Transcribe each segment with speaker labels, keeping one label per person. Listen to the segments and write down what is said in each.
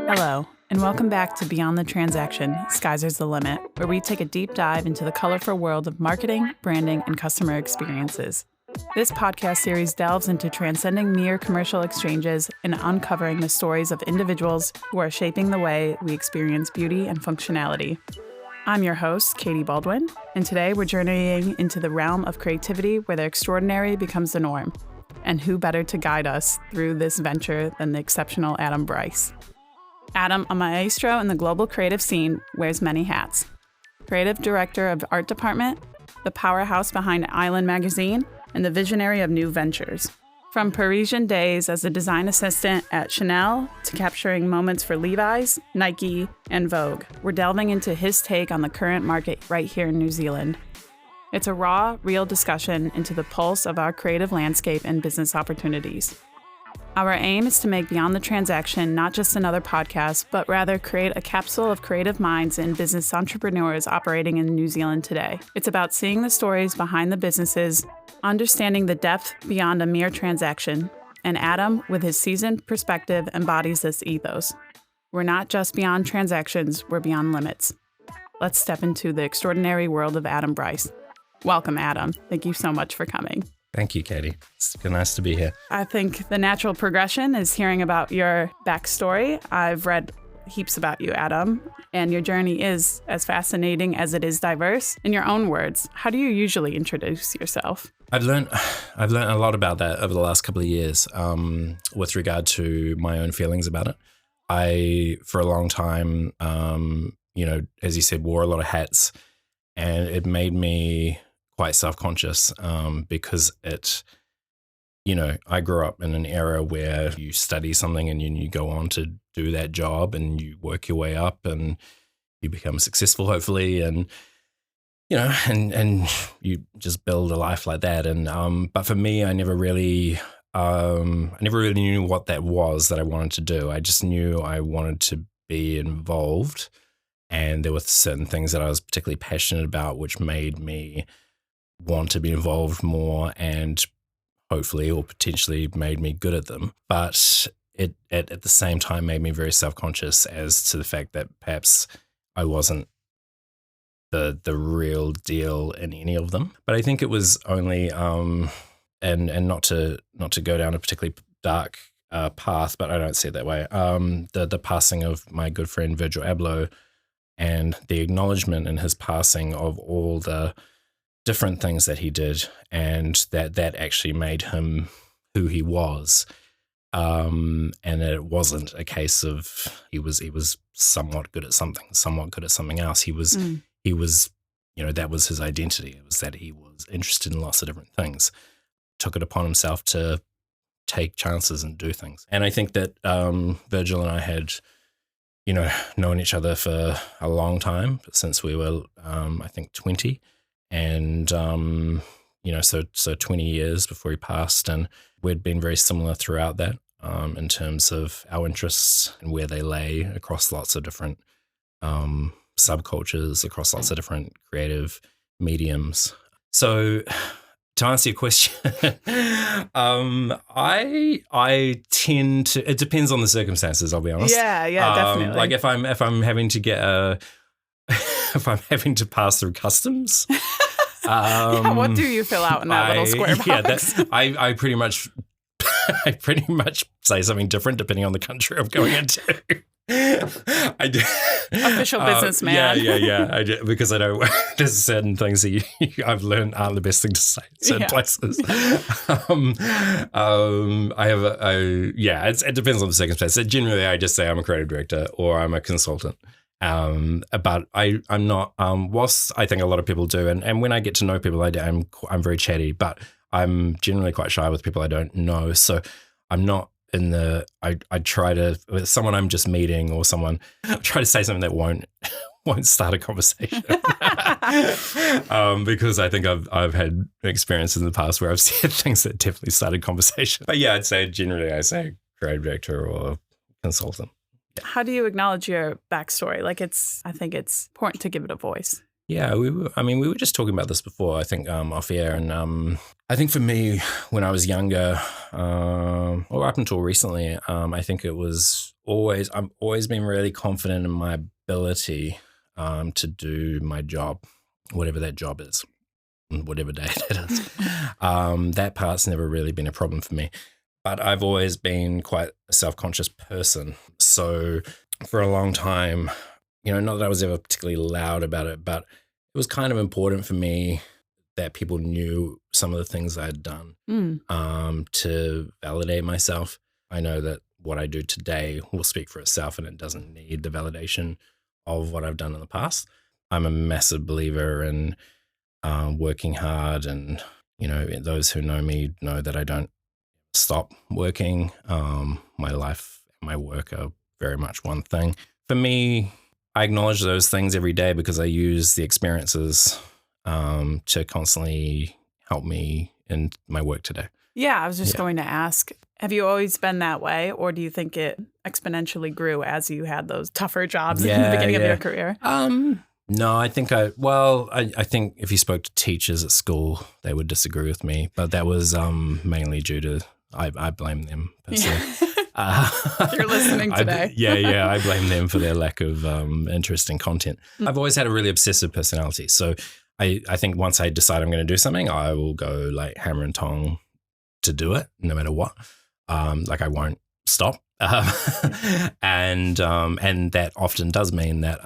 Speaker 1: Hello, and welcome back to Beyond the Transaction, Skies is the Limit, where we take a deep dive into the colorful world of marketing, branding, and customer experiences. This podcast series delves into transcending mere commercial exchanges and uncovering the stories of individuals who are shaping the way we experience beauty and functionality. I'm your host, Katie Baldwin, and today we're journeying into the realm of creativity where the extraordinary becomes the norm. And who better to guide us through this venture than the exceptional Adam Bryce? Adam, a maestro in the global creative scene, wears many hats. Creative director of art department, the powerhouse behind Island magazine, and the visionary of new ventures. From Parisian days as a design assistant at Chanel to capturing moments for Levi's, Nike, and Vogue, we're delving into his take on the current market right here in New Zealand. It's a raw, real discussion into the pulse of our creative landscape and business opportunities. Our aim is to make Beyond the Transaction not just another podcast, but rather create a capsule of creative minds and business entrepreneurs operating in New Zealand today. It's about seeing the stories behind the businesses, understanding the depth beyond a mere transaction, and Adam, with his seasoned perspective, embodies this ethos. We're not just beyond transactions, we're beyond limits. Let's step into the extraordinary world of Adam Bryce. Welcome, Adam. Thank you so much for coming.
Speaker 2: Thank you, Katie. It's nice to be here.
Speaker 1: I think the natural progression is hearing about your backstory. I've read heaps about you, Adam, and your journey is as fascinating as it is diverse. In your own words, how do you usually introduce yourself?
Speaker 2: I've learned a lot about that over the last couple of years with regard to my own feelings about it. I, for a long time, as you said, wore a lot of hats, and it made me quite self-conscious because I grew up in an era where you study something and you go on to do that job and you work your way up and you become successful, hopefully, and and you just build a life like that. And but for me, I never really knew what that was that I wanted to do. I just knew I wanted to be involved, and there were certain things that I was particularly passionate about, which made me want to be involved more and hopefully or potentially made me good at them. But it at the same time made me very self-conscious as to the fact that perhaps I wasn't the real deal in any of them. But I think it was only and not to go down a particularly dark path, but I don't see it that way. The passing of my good friend Virgil Abloh and the acknowledgement in his passing of all the different things that he did, and that actually made him who he was. And it wasn't a case of he was somewhat good at something, somewhat good at something else. He was, that was his identity. It was that he was interested in lots of different things, took it upon himself to take chances and do things. And I think that Virgil and I had, known each other for a long time, since we were, I think, 20. And, so 20 years before he passed, and we'd been very similar throughout that in terms of our interests and where they lay across lots of different subcultures, across lots of different creative mediums. So to answer your question, I tend to, it depends on the circumstances, I'll be honest.
Speaker 1: Yeah, definitely.
Speaker 2: Like if I'm having to get if I'm having to pass through customs.
Speaker 1: What do you fill out in that little square box?
Speaker 2: I pretty much say something different depending on the country I'm going into. I do.
Speaker 1: Official businessman.
Speaker 2: Yeah. I do, because I know there's certain things that I've learned aren't the best thing to say in certain places. It depends on the circumstances. Generally, I just say I'm a creative director or I'm a consultant. But I'm not, whilst I think a lot of people do, and when I get to know people, I'm very chatty, but I'm generally quite shy with people I don't know. So I'm not I try to, with someone I'm just meeting or someone, I try to say something that won't start a conversation. Because I think I've had experiences in the past where I've said things that definitely started conversation. But yeah, generally I say creative director or consultant.
Speaker 1: How do you acknowledge your backstory? I think it's important to give it a voice.
Speaker 2: Yeah, we were just talking about this before, I think, off air. And I think for me, when I was younger, or up until recently, I think it was always been really confident in my ability to do my job, whatever that job is, whatever day it is. That part's never really been a problem for me. But I've always been quite a self-conscious person. So for a long time, not that I was ever particularly loud about it, but it was kind of important for me that people knew some of the things I had done to validate myself. I know that what I do today will speak for itself and it doesn't need the validation of what I've done in the past. I'm a massive believer in working hard, and, those who know me know that I don't stop working. My life and my work are very much one thing. For me, I acknowledge those things every day because I use the experiences to constantly help me in my work today.
Speaker 1: Yeah, I was just going to ask, have you always been that way, or do you think it exponentially grew as you had those tougher jobs in the beginning of your career?
Speaker 2: No, I think I think if you spoke to teachers at school, they would disagree with me, but that was mainly due to, I blame them personally.
Speaker 1: You're listening today.
Speaker 2: I blame them for their lack of interest in content. I've always had a really obsessive personality. So I think once I decide I'm going to do something, I will go like hammer and tong to do it no matter what. I won't stop. And that often does mean that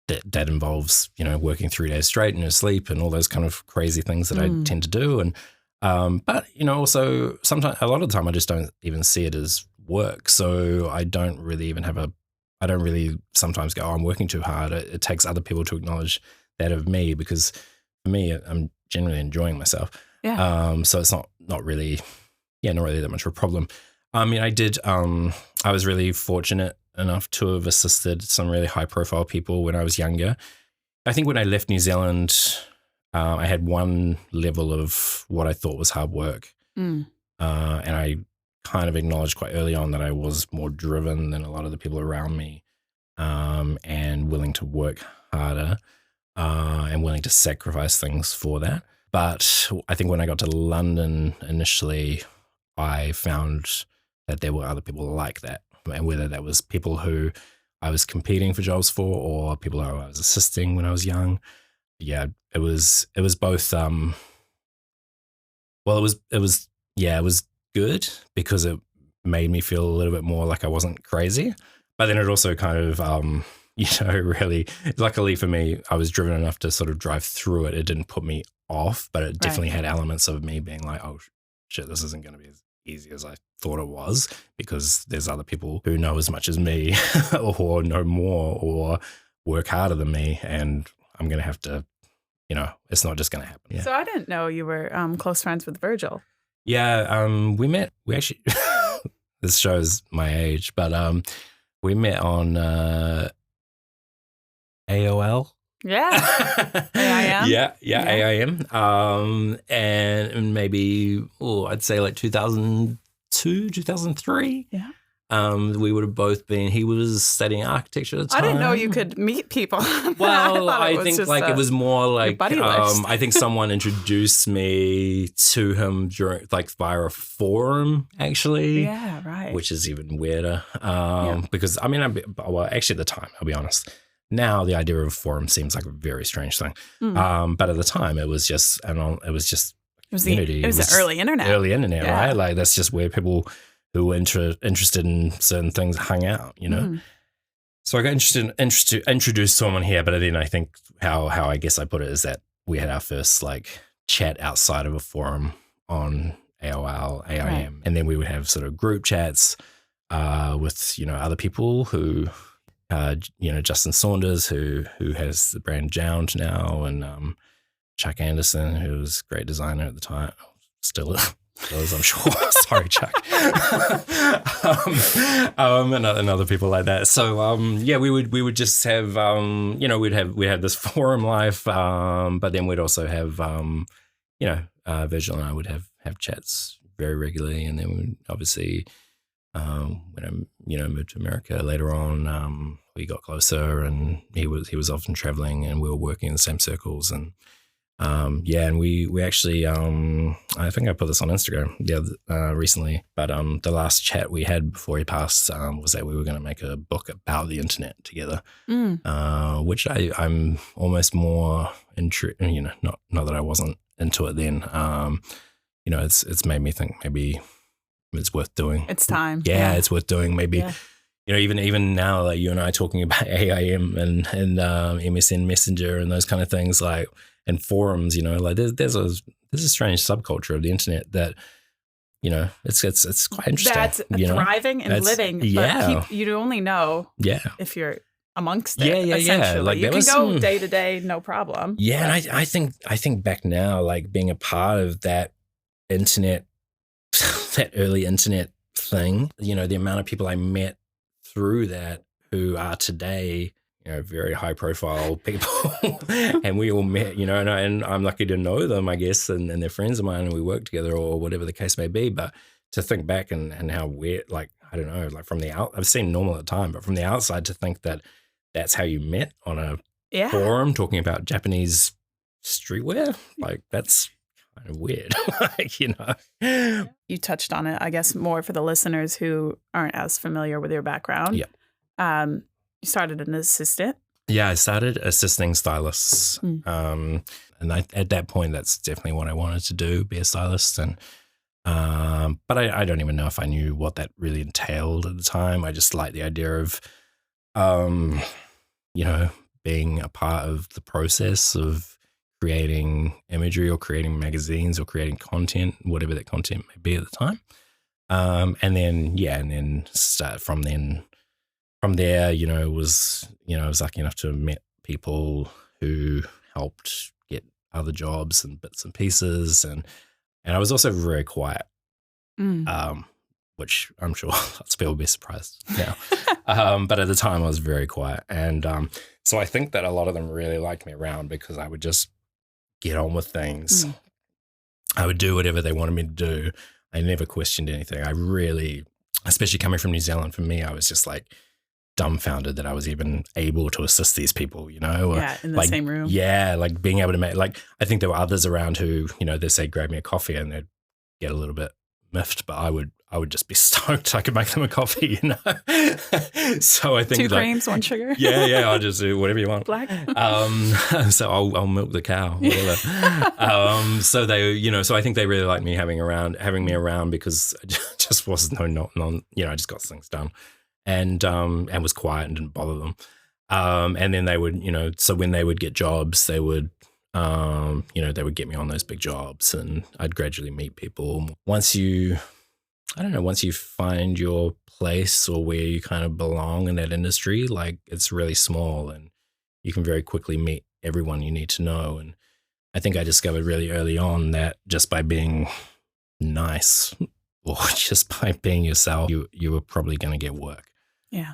Speaker 2: that involves, working 3 days straight and no sleep and all those kind of crazy things that I tend to do. And but also sometimes, a lot of the time, I just don't even see it as work. So I don't really sometimes go, oh, I'm working too hard. It takes other people to acknowledge that of me, because for me, I'm generally enjoying myself. Yeah. So it's not really that much of a problem. I mean, I was really fortunate enough to have assisted some really high profile people when I was younger. I think when I left New Zealand, I had one level of what I thought was hard work. And I kind of acknowledged quite early on that I was more driven than a lot of the people around me, and willing to work harder, and willing to sacrifice things for that. But I think when I got to London initially, I found that there were other people like that. And whether that was people who I was competing for jobs for or people who I was assisting when I was young. Yeah, it was both. It was good because it made me feel a little bit more like I wasn't crazy. But then it also kind of, really, luckily for me, I was driven enough to sort of drive through it. It didn't put me off, but it definitely had elements of me being like, oh shit, this isn't going to be as easy as I thought it was, because there's other people who know as much as me or know more or work harder than me, and I'm going to have to, it's not just going to happen. Yeah.
Speaker 1: So I didn't know you were close friends with Virgil.
Speaker 2: Yeah, we actually, this shows my age, but we met on AOL.
Speaker 1: Yeah. AIM?
Speaker 2: Yeah, AIM. And maybe, I'd say like 2002, 2003.
Speaker 1: Yeah.
Speaker 2: We would have both been, he was studying architecture at the time.
Speaker 1: I didn't know you could meet people.
Speaker 2: Well, I think like it was more like,
Speaker 1: buddy list.
Speaker 2: I think someone introduced me to him during, like, via a forum, actually.
Speaker 1: Yeah, right.
Speaker 2: Which is even weirder. Because, I mean, actually at the time, I'll be honest, now the idea of a forum seems like a very strange thing. But at the time, it was just community.
Speaker 1: It was the early internet.
Speaker 2: Right? Like, that's just where people who were interested in certain things hung out, So I got introduced to someone here, but then I think how I guess I put it is that we had our first like chat outside of a forum on AOL, AIM, right. And then we would have sort of group chats with other people who, Justin Saunders who has the brand Jound now, and Chuck Anderson, who was a great designer at the time, still is. I'm sure. Sorry, Chuck. And other people like that. So we would just have we'd have this forum life, but then we'd also have Virgil and I would have chats very regularly, and then we'd obviously when I moved to America later on, we got closer, and he was often traveling, and we were working in the same circles, and And we actually, I think I put this on Instagram recently, but the last chat we had before he passed was that we were going to make a book about the internet together, which I'm almost more interested, not that I wasn't into it then. It's made me think maybe it's worth doing.
Speaker 1: It's time.
Speaker 2: Yeah, it's worth doing. Maybe, even now, like you and I talking about AIM and MSN Messenger and those kind of things, like, and forums, like there's a strange subculture of the internet that, it's quite interesting.
Speaker 1: That's thriving and living.
Speaker 2: Yeah.
Speaker 1: But you only know if you're amongst it.
Speaker 2: Yeah. Like
Speaker 1: you can go day to day, no problem.
Speaker 2: Yeah, and I think back now, like being a part of that internet, that early internet thing, the amount of people I met through that who are today, very high profile people, and we all met, and I'm lucky to know them, I guess, and they're friends of mine, and we work together or whatever the case may be. But to think back and how weird, like, I don't know, like from the out, I've seen normal at the time, but from the outside to think that that's how you met on a forum talking about Japanese streetwear, like that's kind of weird. Like,
Speaker 1: You touched on it, I guess, more for the listeners who aren't as familiar with your background.
Speaker 2: Yeah.
Speaker 1: You started an assistant.
Speaker 2: Yeah, I started assisting stylists. And at that point, that's definitely what I wanted to do, be a stylist. And but I don't even know if I knew what that really entailed at the time. I just liked the idea of, being a part of the process of creating imagery or creating magazines or creating content, whatever that content may be at the time. And then start from there, I was lucky enough to have met people who helped get other jobs and bits and pieces. And I was also very quiet, which I'm sure lots of people will be surprised now. But at the time I was very quiet. And so I think that a lot of them really liked me around because I would just get on with things. I would do whatever they wanted me to do. I never questioned anything. I really, especially coming from New Zealand, for me, I was just like dumbfounded that I was even able to assist these people,
Speaker 1: in the same room.
Speaker 2: Yeah, like being able to make, like, I think there were others around who, they say, grab me a coffee and they'd get a little bit miffed, but I would just be stoked I could make them a coffee, So I think
Speaker 1: 2 creams, 1 sugar.
Speaker 2: Yeah, I'll just do whatever you want.
Speaker 1: Black.
Speaker 2: So I'll milk the cow, whatever. So they, so I think they really liked me having me around because I just wasn't I just got things done, and was quiet and didn't bother them. And then they would, so when they would get jobs, they would, they would get me on those big jobs, and I'd gradually meet people. Once you find your place or where you kind of belong in that industry, like it's really small and you can very quickly meet everyone you need to know. And I think I discovered really early on that just by being nice or just by being yourself, you were probably going to get work.
Speaker 1: Yeah.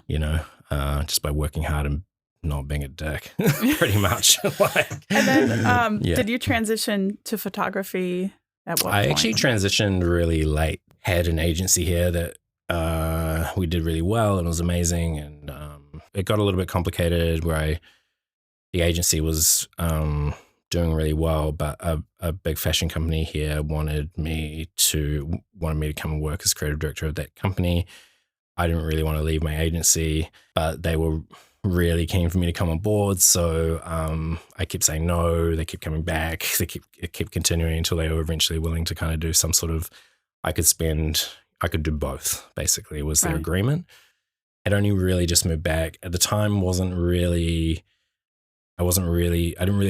Speaker 2: Just by working hard and not being a dick, pretty much.
Speaker 1: And then did you transition to photography at what point?
Speaker 2: I actually transitioned really late. Had an agency here that we did really well and it was amazing. And it got a little bit complicated where the agency was doing really well, but a big fashion company here wanted me to come and work as creative director of that company. I didn't really want to leave my agency, but they were really keen for me to come on board. So I kept saying no. They kept coming back. It kept continuing until they were eventually willing to kind of do some sort of, I could do both, basically, was their agreement. I'd only really just moved back. At the time, I didn't really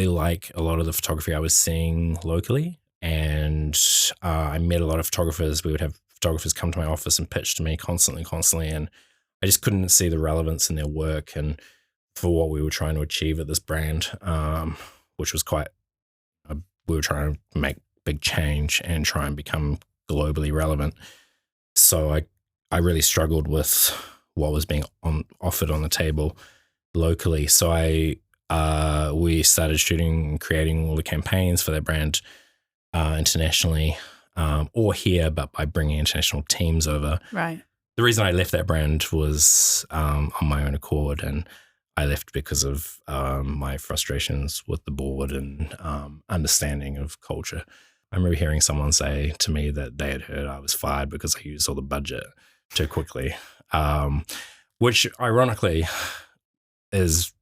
Speaker 2: like a lot of the photography I was seeing locally. And I met a lot of photographers. We would have photographers come to my office and pitch to me constantly. And I just couldn't see the relevance in their work and for what we were trying to achieve at this brand, which was we were trying to make big change and try and become globally relevant. So I really struggled with what was being offered on the table locally. So we started shooting and creating all the campaigns for that brand internationally, or here, but by bringing international teams over.
Speaker 1: Right.
Speaker 2: The reason I left that brand was on my own accord, and I left because of my frustrations with the board and understanding of culture. I remember hearing someone say to me that they had heard I was fired because I used all the budget too quickly, which ironically is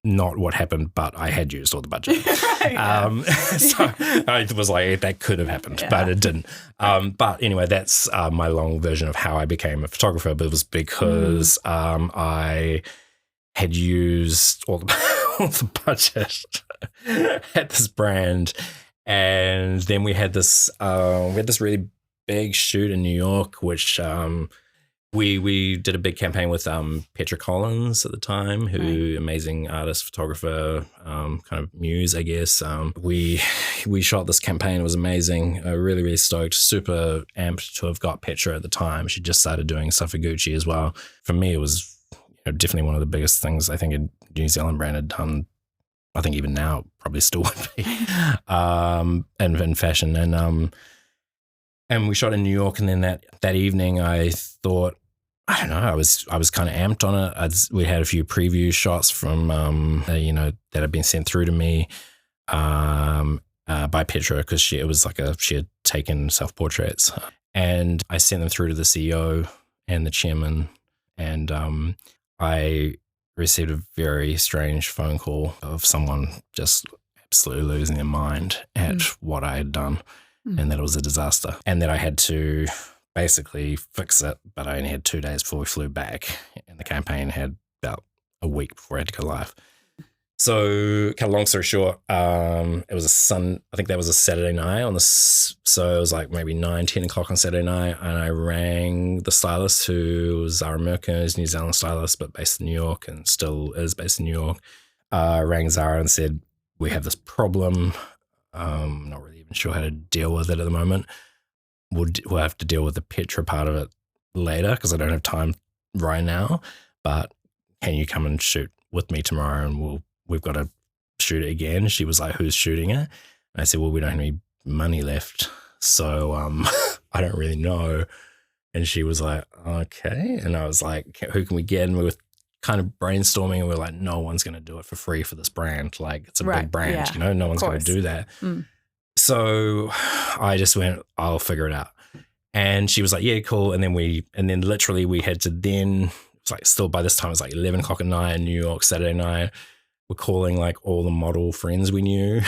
Speaker 2: not what happened, but I had used all the budget.
Speaker 1: Right,
Speaker 2: So I was like, that could have happened, but it didn't. But anyway, that's my long version of how I became a photographer, but it was because I had used all the budget at this brand. And then we had this really big shoot in New York, which we did a big campaign with Petra Collins at the time, who amazing artist, photographer, kind of muse, I guess. We shot this campaign. It was amazing. Really, really stoked. Super amped to have got Petra at the time. She just started doing stuff for Gucci as well. For me, it was definitely one of the biggest things I think a New Zealand brand had done. I think even now probably still would be, and in fashion. And we shot in New York, and then that evening I thought, I don't know, I was kind of amped on it. We had a few preview shots from that had been sent through to me by Petra, because she had taken self-portraits, and I sent them through to the CEO and the chairman, and I received a very strange phone call of someone just absolutely losing their mind at what I had done, and that it was a disaster, and that I had to basically fix it, but I only had 2 days before we flew back, and the campaign had about a week before I had to go live. So, kind of long story short, it was I think that was a Saturday night so it was like maybe 9-10 o'clock on Saturday night, and I rang the stylist, who was Zara Merkin, who's a New Zealand stylist, but based in New York and still is based in New York. Rang Zara and said, we have this problem. Not really even sure how to deal with it at the moment. We'll have to deal with the Petra part of it later, because I don't have time right now, but can you come and shoot with me tomorrow, and we've got to shoot it again. She was like, who's shooting it? And I said, well, we don't have any money left, so I don't really know. And she was like, okay. And I was like, who can we get? And we were kind of brainstorming, and we were like, no one's going to do it for free for this brand. Like, it's a big brand, no one's going to do that. So I just went, I'll figure it out. And she was like, yeah, cool. And then literally we had to it was like, still by this time, it was like 11 o'clock at night in New York, Saturday night. We're calling like all the model friends we knew,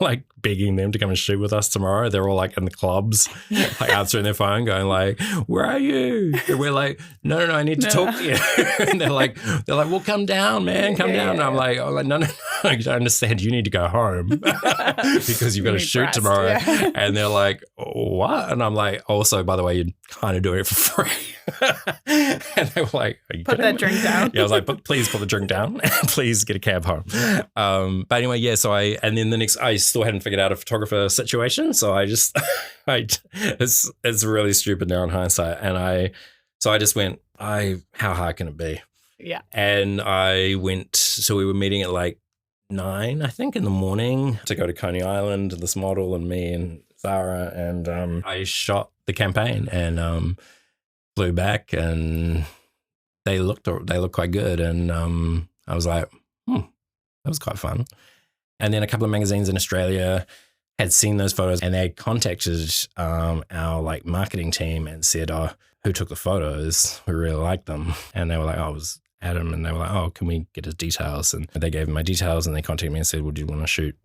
Speaker 2: like begging them to come and shoot with us tomorrow. They're all like in the clubs, like answering their phone, going like, where are you? And we're like, no, I need to talk to you. And they're like, well, come down, man, come down. And I'm like, no, I don't understand. You need to go home because you've got to shoot tomorrow. Yeah. And they're like, what? And I'm like, also, by the way, you're kind of doing it for free. And they were like, are you
Speaker 1: put that drink down?
Speaker 2: Yeah, I was like, please put the drink down and please get a cab home. But anyway, yeah, so and then I still hadn't figured out a photographer situation. So I just, it's really stupid now in hindsight. And I just went, how hard can it be?
Speaker 1: Yeah.
Speaker 2: And I went, so we were meeting at like 9, I think, in the morning to go to Coney Island, this model and me and Zara. And I shot the campaign and flew back, and they looked quite good. And I was like, that was quite fun. And then a couple of magazines in Australia had seen those photos, and they contacted our like marketing team and said, oh, who took the photos? We really liked them. And they were like, oh, it was Adam. And they were like, oh, can we get his details? And they gave him my details, and they contacted me and said, would you want to shoot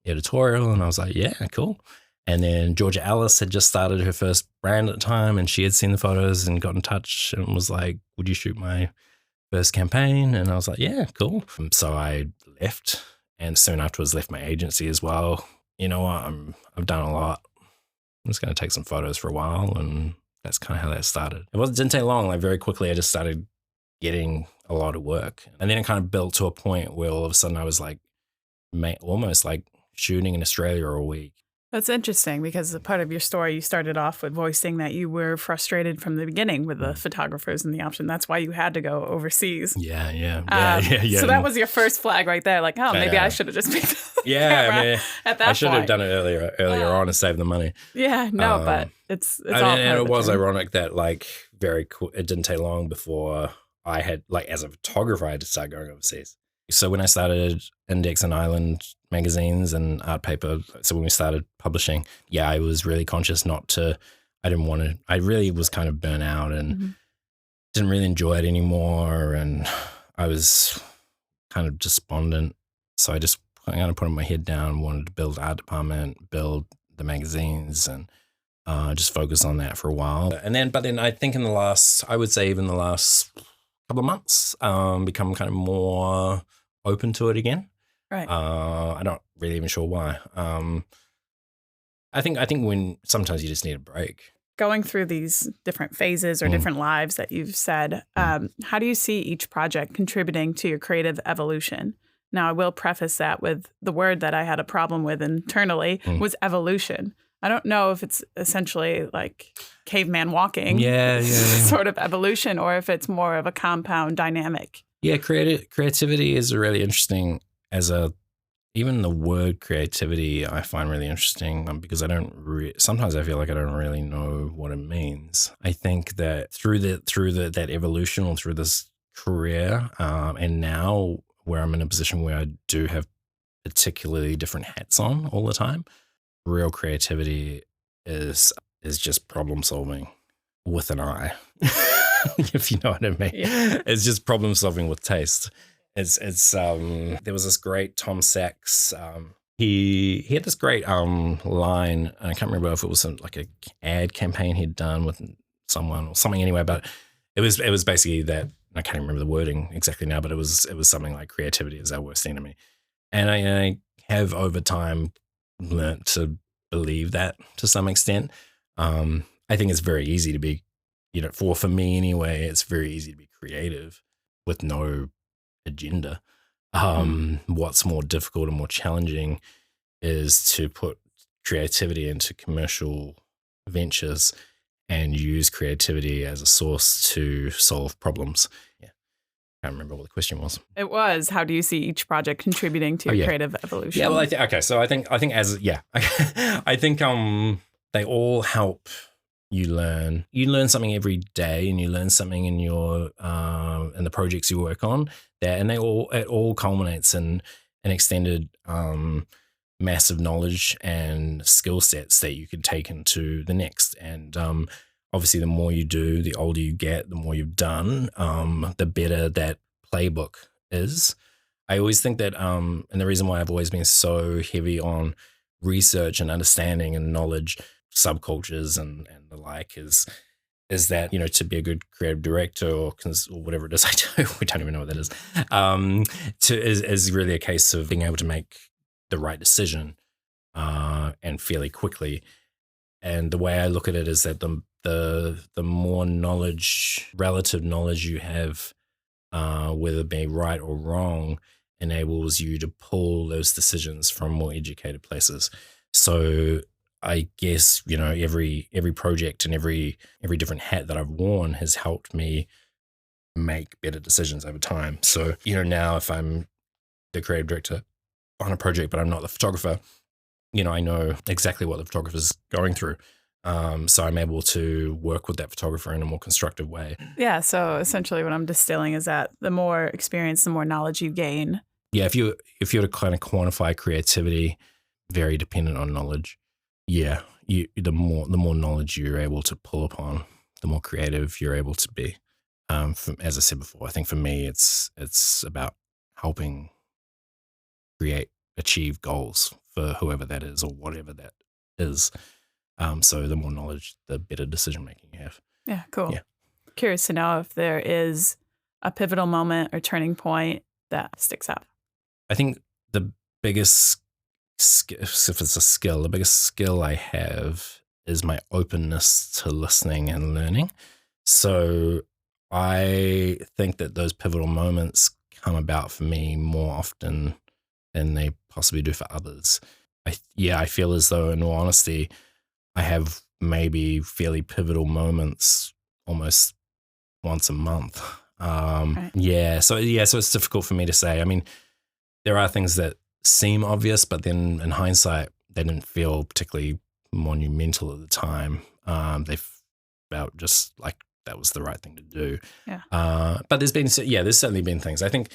Speaker 2: editorial? And I was like, yeah, cool. And then Georgia Alice had just started her first brand at the time, and she had seen the photos and got in touch and was like, would you shoot my first campaign? And I was like, yeah, cool. So I left, and soon afterwards left my agency as well. You know what? I've done a lot. I'm just going to take some photos for a while, and that's kind of how that started. It didn't take long. Like very quickly, I just started getting a lot of work, and then it kind of built to a point where all of a sudden I was like, almost like shooting in Australia a week.
Speaker 1: That's interesting, because part of your story, you started off with voicing that you were frustrated from the beginning with the photographers and the option. That's why you had to go overseas.
Speaker 2: Yeah.
Speaker 1: So that was your first flag right there. Like, oh, maybe I should have just picked the camera at that point.
Speaker 2: I should have done it earlier on and saved the money.
Speaker 1: Yeah, no, but it's all
Speaker 2: and
Speaker 1: part of
Speaker 2: it
Speaker 1: the
Speaker 2: was
Speaker 1: journey.
Speaker 2: ironic that like it didn't take long before I had, like, as a photographer, I had to start going overseas. So when I started Index and Island magazines and art paper, so when we started publishing, I was really conscious I really was kind of burnt out and didn't really enjoy it anymore. And I was kind of despondent. So I just kind of put my head down, wanted to build art department, build the magazines, and just focus on that for a while. But then I think in the last, I would say even the last couple of months, become kind of more open to it again.
Speaker 1: Right.
Speaker 2: I'm not really even sure why. I think when sometimes you just need a break.
Speaker 1: Going through these different phases or different lives that you've said, how do you see each project contributing to your creative evolution? Now, I will preface that with the word that I had a problem with internally was evolution. I don't know if it's essentially like caveman walking sort of evolution, or if it's more of a compound dynamic.
Speaker 2: Yeah, creativity is really interesting even the word creativity I find really interesting because I don't sometimes I feel like I don't really know what it means. I think that through that evolution or through this career, and now where I'm in a position where I do have particularly different hats on all the time, real creativity is just problem solving with an eye. If you know what I mean. Yeah. It's just problem solving with taste. It's there was this great Tom Sachs, he had this great line, and I can't remember if it was like a ad campaign he'd done with someone or something anyway, but it was basically that, I can't remember the wording exactly now, but it was something like creativity is our worst enemy. And I have over time learnt to believe that to some extent. I think it's very easy to be, for me anyway, it's very easy to be creative with no agenda. What's more difficult and more challenging is to put creativity into commercial ventures and use creativity as a source to solve problems. Yeah. I can't remember what the question was.
Speaker 1: It was, how do you see each project contributing to your creative evolution?
Speaker 2: Yeah, well, I think they all help you learn. You learn something every day, and you learn something in your in the projects you work on. And it all culminates in an extended massive knowledge and skill sets that you can take into the next. And obviously, the more you do, the older you get, the more you've done, the better that playbook is. I always think that, and the reason why I've always been so heavy on research and understanding and knowledge, subcultures and the like, is that, to be a good creative director or whatever it is I do, we don't even know what that is, is really a case of being able to make the right decision and fairly quickly. And the way I look at it is that the more relative knowledge you have, whether it be right or wrong, enables you to pull those decisions from more educated places. So I guess, every project and every different hat that I've worn has helped me make better decisions over time. So, now if I'm the creative director on a project, but I'm not the photographer, I know exactly what the photographer's going through. So I'm able to work with that photographer in a more constructive way.
Speaker 1: Yeah. So essentially what I'm distilling is that the more experience, the more knowledge you gain.
Speaker 2: Yeah. If you were to kind of quantify creativity, very dependent on knowledge. Yeah. The more knowledge you're able to pull upon, the more creative you're able to be. As I said before, I think for me, it's about helping achieve goals for whoever that is or whatever that is. So the more knowledge, the better decision making you have.
Speaker 1: Yeah, cool.
Speaker 2: Yeah.
Speaker 1: Curious to know if there is a pivotal moment or turning point that sticks out.
Speaker 2: I think the biggest if it's a skill, the biggest skill I have is my openness to listening and learning. So I think that those pivotal moments come about for me more often than they possibly do for others. I feel as though, in all honesty, I have maybe fairly pivotal moments almost once a month. Right. So it's difficult for me to say. I mean, there are things that seem obvious, but then in hindsight, they didn't feel particularly monumental at the time. They felt just like that was the right thing to do.
Speaker 1: Yeah.
Speaker 2: But there's certainly been things. I think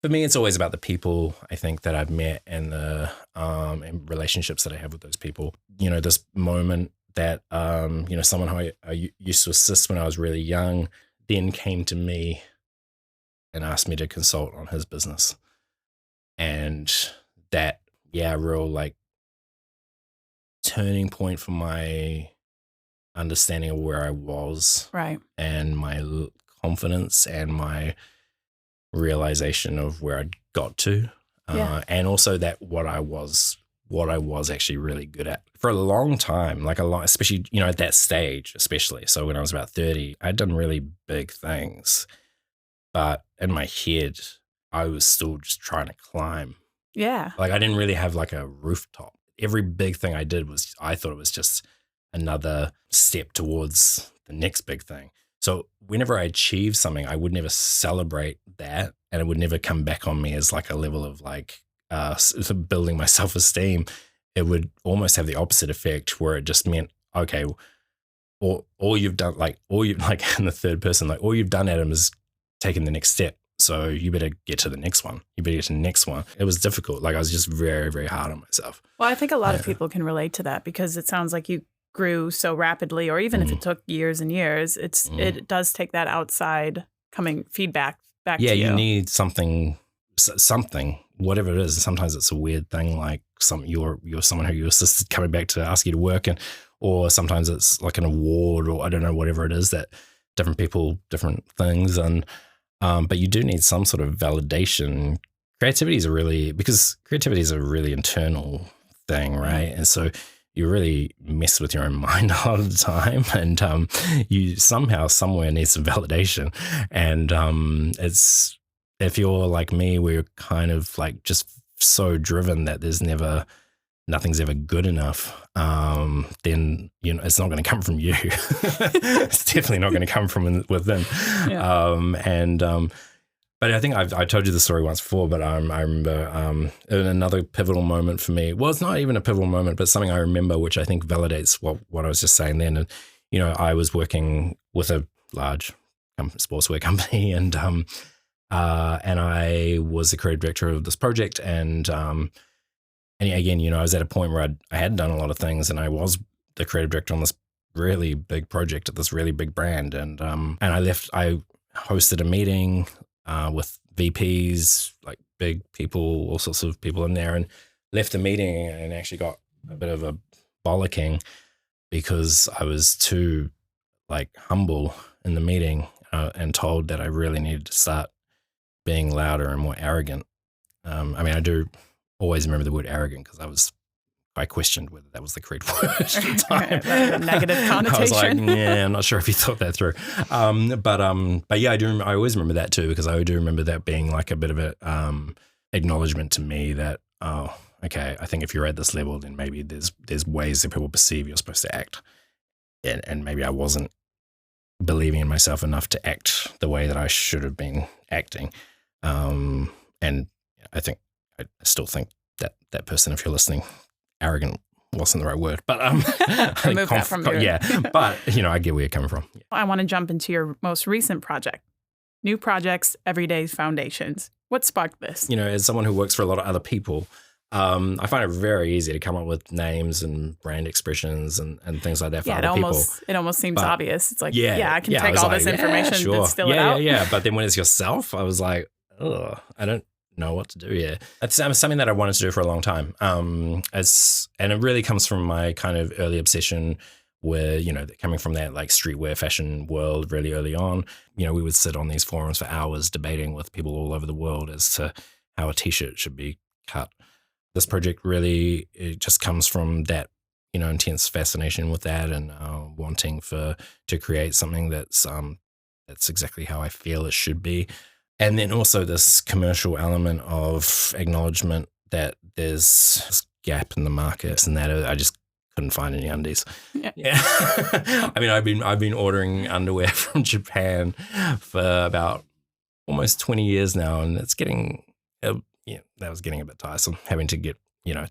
Speaker 2: for me, it's always about the people I think that I've met and the and relationships that I have with those people. This moment that someone who I used to assist when I was really young then came to me and asked me to consult on his business, and that real like turning point for my understanding of where I was,
Speaker 1: right,
Speaker 2: and my confidence and my realization of where I'd got to, and also that what I was actually really good at for a long time, especially at that stage, especially. So when I was about 30, I'd done really big things, but in my head, I was still just trying to climb.
Speaker 1: Yeah,
Speaker 2: like I didn't really have like a rooftop. Every big thing I did I thought it was just another step towards the next big thing. So whenever I achieved something, I would never celebrate that, and it would never come back on me as like a level of like building my self-esteem. It would almost have the opposite effect, where it just meant, okay, all you've done, like in the third person, like all you've done, Adam, is taken the next step. So you better get to the next one. You better get to the next one. It was difficult. Like I was just very, very hard on myself.
Speaker 1: Well, I think a lot of people can relate to that, because it sounds like you grew so rapidly, or even if it took years and years, it does take that outside coming feedback back to you.
Speaker 2: Yeah, you need something, whatever it is. Sometimes it's a weird thing, like you're someone who you assisted coming back to ask you to work, or sometimes it's like an award, or I don't know, whatever it is, that different people, different things, and but you do need some sort of validation. Creativity is a really internal thing, right? And so you really mess with your own mind a lot of the time, and you somehow, somewhere need some validation. And it's, if you're like me, we're kind of like just so driven that nothing's ever good enough, then it's not going to come from you. It's definitely not going to come from within. Yeah. But I think I told you the story once before, but I remember in another pivotal moment for me. Well, it's not even a pivotal moment, but something I remember, which I think validates what I was just saying then. And I was working with a large sportswear company, and I was the creative director of this project, and again, I was at a point where I had done a lot of things, and I was the creative director on this really big project at this really big brand, and I left. I hosted a meeting with VPs, like big people, all sorts of people in there, and left the meeting and actually got a bit of a bollocking because I was too like humble in the meeting, and told that I really needed to start being louder and more arrogant. I do always remember the word arrogant, because I questioned whether that was the correct word at the time.
Speaker 1: Negative connotation.
Speaker 2: I was like, I'm not sure if you thought that through. But yeah, I always remember that too, because I do remember that being like a bit of a acknowledgement to me that, oh, okay, I think if you're at this level, then maybe there's ways that people perceive you're supposed to act, and maybe I wasn't believing in myself enough to act the way that I should have been acting. And I still think that person, if you're listening, arrogant wasn't the right word, but
Speaker 1: remove that from your...
Speaker 2: yeah. But I get where you're coming from. Yeah.
Speaker 1: I want to jump into your most recent project, New Projects, Everyday Foundations. What sparked this?
Speaker 2: As someone who works for a lot of other people, I find it very easy to come up with names and brand expressions and things like that for other people.
Speaker 1: It almost seems obvious. It's like, I can take all this information and distill it out.
Speaker 2: Yeah. But then when it's yourself, I was like, oh, I don't know what to do here. It's something that I wanted to do for a long time. And it really comes from my kind of early obsession, where, coming from that like streetwear fashion world really early on, we would sit on these forums for hours debating with people all over the world as to how a t-shirt should be cut. This project really, it just comes from that, intense fascination with that, and wanting to create something that's exactly how I feel it should be. And then also this commercial element of acknowledgement that there's this gap in the market, and that I just couldn't find any undies. Yeah. I've been ordering underwear from Japan for about almost 20 years now, and it's getting, that was getting a bit tiresome, having to get,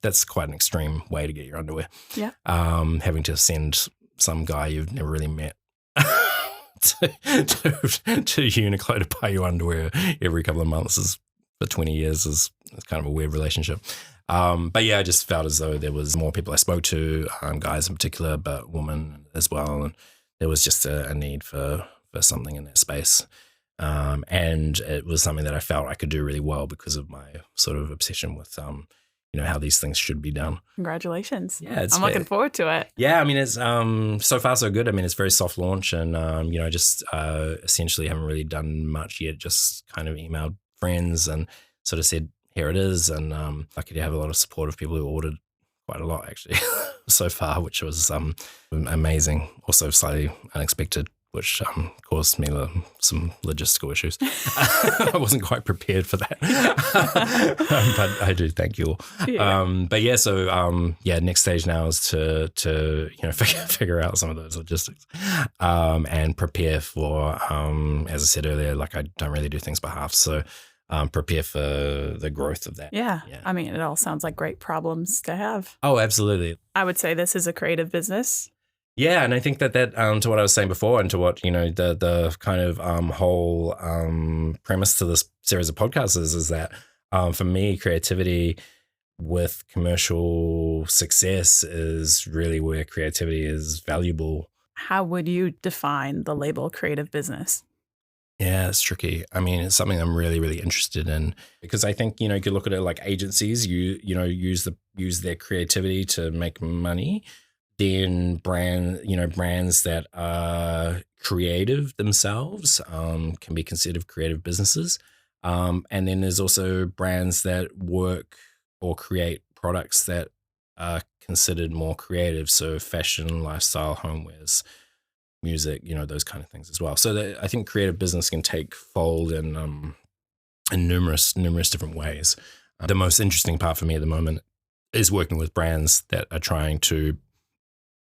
Speaker 2: that's quite an extreme way to get your underwear. Yeah. Having to send some guy you've never really met to Uniqlo to buy you underwear every couple of months is for 20 years is kind of a weird relationship. But yeah, I just felt as though there was more people I spoke to, guys in particular, but women as well. And there was just a need for something in that space. And it was something that I felt I could do really well because of my sort of obsession with, how these things should be done.
Speaker 1: Congratulations.
Speaker 2: Yeah,
Speaker 1: I'm looking forward to it.
Speaker 2: Yeah, I mean, it's so far so good. I mean, it's very soft launch and, I just essentially haven't really done much yet, just kind of emailed friends and sort of said, here it is. And lucky to have a lot of support of people who ordered quite a lot actually so far, which was amazing. Also slightly unexpected, which caused me some logistical issues. I wasn't quite prepared for that, but I do thank you all. Yeah. But yeah, so next stage now is to figure out some of those logistics and prepare for, as I said earlier, like I don't really do things by half, so prepare for the growth of that.
Speaker 1: Yeah. I mean, it all sounds like great problems to have.
Speaker 2: Oh, absolutely.
Speaker 1: I would say this is a creative business.
Speaker 2: Yeah, and I think that to what I was saying before and to what, the kind of whole premise to this series of podcasts is that for me, creativity with commercial success is really where creativity is valuable.
Speaker 1: How would you define the label creative business?
Speaker 2: Yeah, it's tricky. I mean, it's something I'm really, really interested in because I think, you could look at it like agencies, use their creativity to make money. Then brands that are creative themselves can be considered creative businesses. And then there's also brands that work or create products that are considered more creative. So fashion, lifestyle, homewares, music, those kind of things as well. So I think creative business can take fold in numerous different ways. The most interesting part for me at the moment is working with brands that are trying to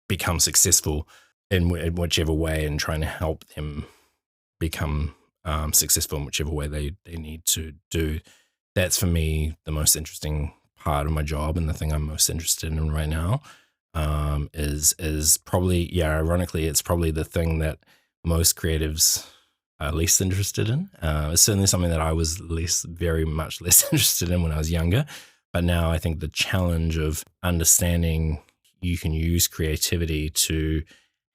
Speaker 2: become successful in whichever way and trying to help them become successful in whichever way they need to do. That's for me the most interesting part of my job and the thing I'm most interested in right now is probably, ironically, it's probably the thing that most creatives are least interested in. It's certainly something that I was very much less interested in when I was younger. But now I think the challenge of understanding you can use creativity to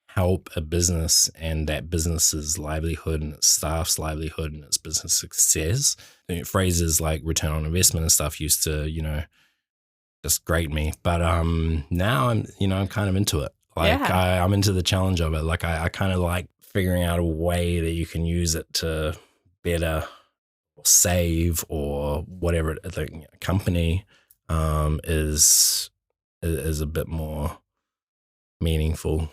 Speaker 2: help a business and that business's livelihood and its staff's livelihood and its business success. Phrases like return on investment and stuff used to, just grate me. But now I'm kind of into it. I'm into the challenge of it. Like I kind of like figuring out a way that you can use it to better or save or whatever the company is a bit more meaningful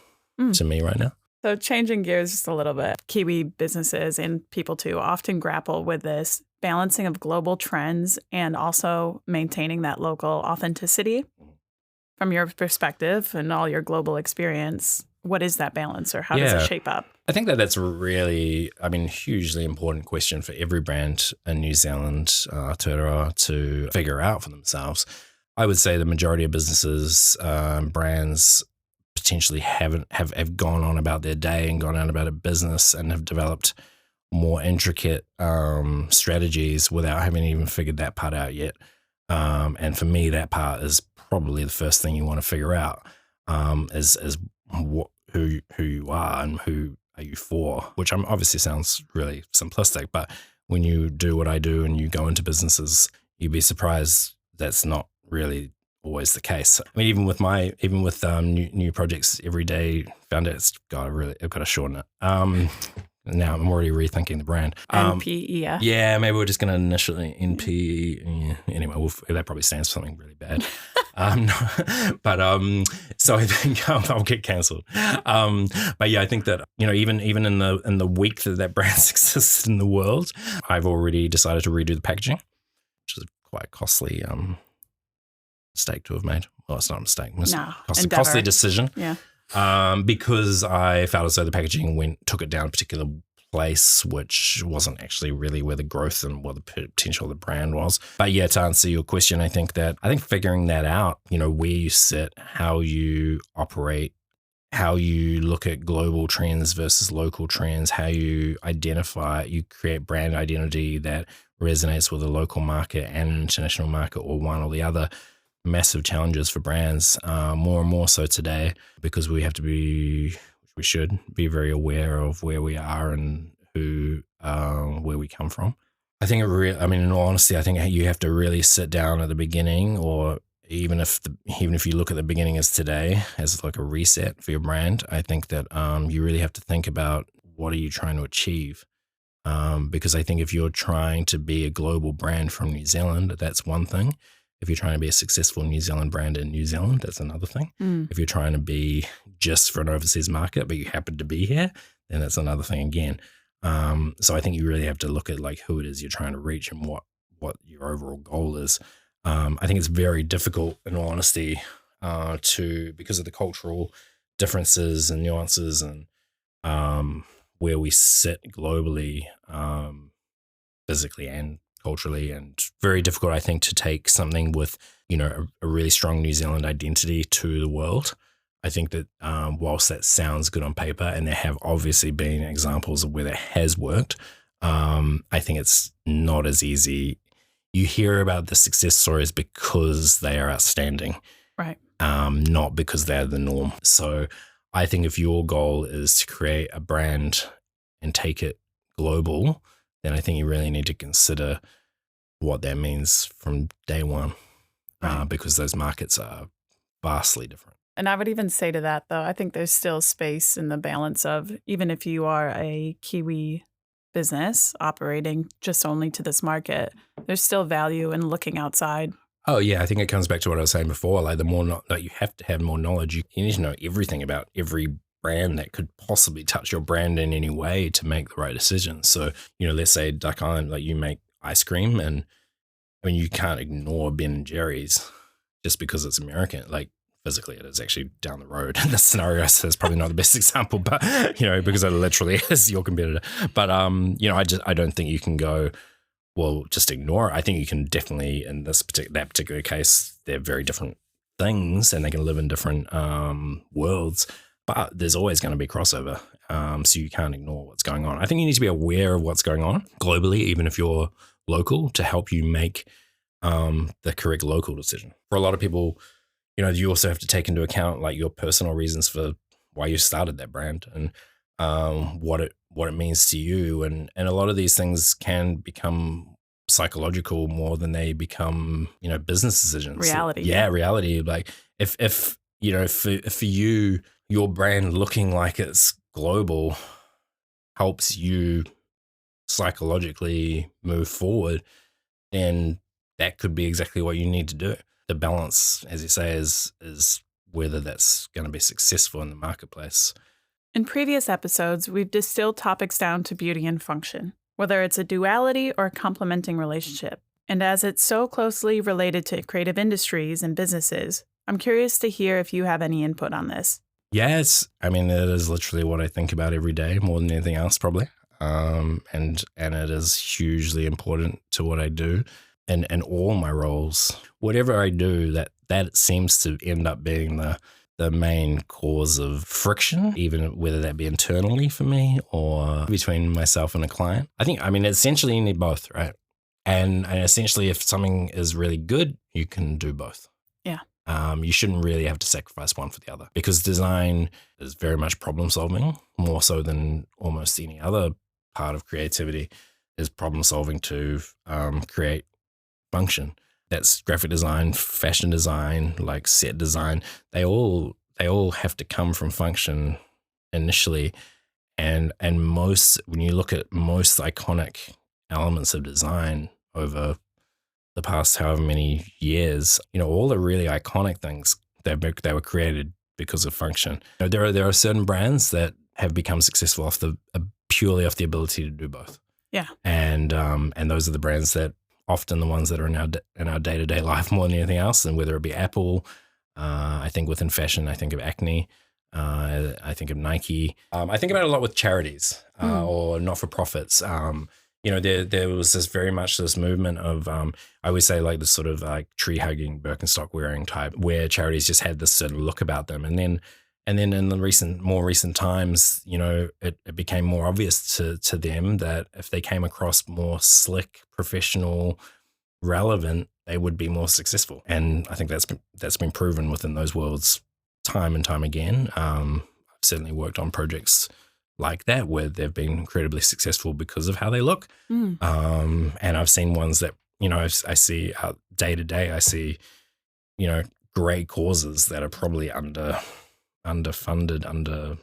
Speaker 2: to me right now.
Speaker 1: So changing gears just a little bit, Kiwi businesses and people too often grapple with this balancing of global trends and also maintaining that local authenticity. From your perspective and all your global experience, what is that balance or how does it shape up?
Speaker 2: I think that's a really, hugely important question for every brand in New Zealand, Aotearoa, to figure out for themselves. I would say the majority of businesses, brands potentially have gone on about their day and gone on about a business and have developed more intricate strategies without having even figured that part out yet. And for me, that part is probably the first thing you want to figure out is who you are and who are you for, which obviously sounds really simplistic, but when you do what I do and you go into businesses, you'd be surprised that's not really always the case. I mean, even with new projects every day, found out I've got to shorten it. Now I'm already rethinking the brand.
Speaker 1: NPE.
Speaker 2: Yeah, maybe we're just going to initially NPE. Yeah. Anyway, that probably stands for something really bad. So I think I'll get cancelled. But yeah, I think that even in the week that brand exists in the world, I've already decided to redo the packaging, which is quite a costly mistake to have made. Well, it's not a mistake. It's a costly decision.
Speaker 1: Yeah.
Speaker 2: Because I felt as though the packaging took it down a particular place, which wasn't actually really where the growth and what the potential of the brand was. But yeah, to answer your question, I think figuring that out, where you sit, how you operate, how you look at global trends versus local trends, how you create brand identity that resonates with a local market and an international market, or one or the other. Massive challenges for brands, more and more so today, because we should be very aware of where we are and where we come from. I think in all honesty, I think you have to really sit down at the beginning, or even if you look at the beginning as today as like a reset for your brand. I think that you really have to think about what are you trying to achieve. Because I think if you're trying to be a global brand from New Zealand, that's one thing. If you're trying to be a successful New Zealand brand in New Zealand, that's another thing. If you're trying to be just for an overseas market, but you happen to be here, then that's another thing again. So I think you really have to look at like who it is you're trying to reach and what your overall goal is. I think it's very difficult, in all honesty, because of the cultural differences and nuances and where we sit globally, physically and culturally, and very difficult, I think, to take something with, a really strong New Zealand identity to the world. I think that whilst that sounds good on paper, and there have obviously been examples of where that has worked, I think it's not as easy. You hear about the success stories because they are outstanding,
Speaker 1: right?
Speaker 2: Not because they're the norm. So I think if your goal is to create a brand and take it global, then I think you really need to consider what that means from day one,
Speaker 1: Right.
Speaker 2: because those markets are vastly different.
Speaker 1: And I would even say to that, though, I think there's still space in the balance of, even if you are a Kiwi business operating just only to this market, there's still value in looking outside.
Speaker 2: Oh yeah, I think it comes back to what I was saying before. Like the more you have to have more knowledge. You need to know everything about every brand that could possibly touch your brand in any way to make the right decision. So let's say Duck Island, like you make ice cream, and I mean you can't ignore Ben and Jerry's just because it's American. Like physically, it is actually down the road in this scenario, so it's probably not the best example, but because it literally is your competitor. But I don't think you can go, well, just ignore it. I think you can definitely, in that particular case, they're very different things and they can live in different worlds, but there's always going to be crossover. So you can't ignore what's going on. I think you need to be aware of what's going on globally, even if you're local, to help you make the correct local decision. For a lot of people, you also have to take into account like your personal reasons for why you started that brand and what it means to you. And a lot of these things can become psychological more than they become, business decisions.
Speaker 1: Reality.
Speaker 2: Yeah, reality. Like if for you, your brand looking like it's global helps you psychologically move forward, then that could be exactly what you need to do. The balance, as you say, is whether that's going to be successful in the marketplace.
Speaker 1: In previous episodes, we've distilled topics down to beauty and function, whether it's a duality or a complementing relationship. And as it's so closely related to creative industries and businesses, I'm curious to hear if you have any input on this.
Speaker 2: Yes, it is literally what I think about every day, more than anything else, probably. And it is hugely important to what I do and all my roles. Whatever I do, that seems to end up being the main cause of friction, even whether that be internally for me or between myself and a client. Essentially you need both, right? And essentially if something is really good, you can do both.
Speaker 1: Yeah.
Speaker 2: You shouldn't really have to sacrifice one for the other, because design is very much problem solving, more so than almost any other part of creativity is problem solving to create function. That's graphic design, fashion design, like set design. They all have to come from function initially, and when you look at most iconic elements of design over the past however many years, all the really iconic things they were created because of function. There are certain brands that have become successful purely off the ability to do both.
Speaker 1: Yeah,
Speaker 2: and those are the brands that often the ones that are in our day-to-day life more than anything else. And whether it be Apple, I think within fashion, I think of Acne, I think of Nike. I think about it a lot with charities or not-for-profits. There was very much this movement of, I always say like this sort of like tree-hugging, Birkenstock-wearing type, where charities just had this sort of look about them. And then And then in the more recent times, it became more obvious to them that if they came across more slick, professional, relevant, they would be more successful. And I think that's been proven within those worlds time and time again. I've certainly worked on projects like that where they've been incredibly successful because of how they look. And I've seen ones that, I see day to day, I see, great causes that are probably underfunded,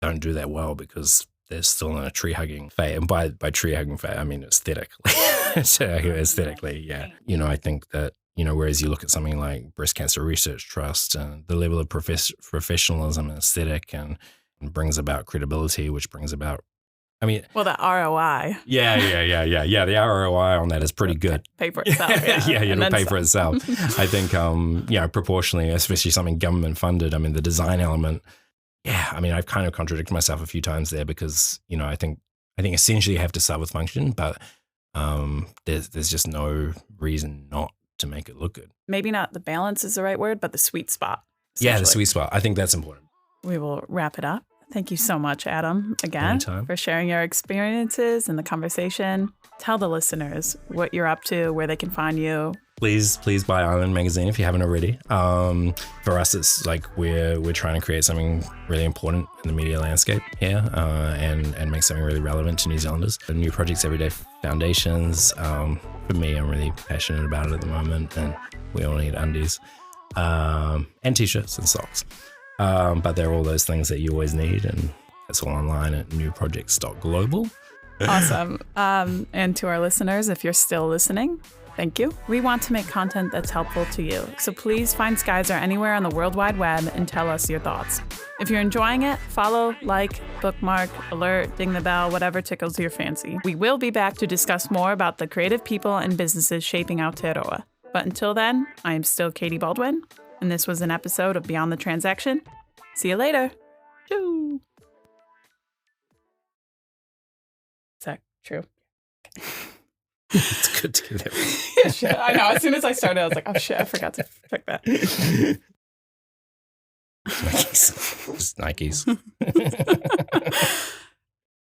Speaker 2: don't do that well because they're still in a tree hugging phase. And by tree hugging phase, I mean aesthetically. Aesthetically, yeah. I think that, whereas you look at something like Breast Cancer Research Trust and the level of professionalism and aesthetic and brings about credibility, which brings about,
Speaker 1: well, the ROI.
Speaker 2: Yeah. The ROI on that is pretty good.
Speaker 1: Pay for itself. Yeah,
Speaker 2: it'll pay for itself. I think, proportionally, especially something government funded. The design element. Yeah, I've kind of contradicted myself a few times there because, I think essentially you have to start with function, but there's just no reason not to make it look good.
Speaker 1: Maybe not the balance is the right word, but the sweet spot.
Speaker 2: Yeah, the sweet spot. I think that's important.
Speaker 1: We will wrap it up. Thank you so much, Adam, again, for sharing your experiences and the conversation. Tell the listeners what you're up to, where they can find you.
Speaker 2: Please buy Island Magazine if you haven't already. For us, it's like we're trying to create something really important in the media landscape here and make something really relevant to New Zealanders. The New Projects Everyday Foundations, for me, I'm really passionate about it at the moment, and we all need undies and T-shirts and socks. But they're all those things that you always need, and that's all online at newprojects.global.
Speaker 1: Awesome. And to our listeners, if you're still listening, thank you. We want to make content that's helpful to you, so please find Skyzer anywhere on the World Wide Web and tell us your thoughts. If you're enjoying it, follow, like, bookmark, alert, ding the bell, whatever tickles your fancy. We will be back to discuss more about the creative people and businesses shaping Aotearoa. But until then, I am still Katie Baldwin, and this was an episode of Beyond the Transaction. See you later. Choo. Is that true?
Speaker 2: It's good to get that.
Speaker 1: Shit, I know. As soon as I started, I was like, oh shit, I forgot to pick that.
Speaker 2: Nikes. Just Nikes.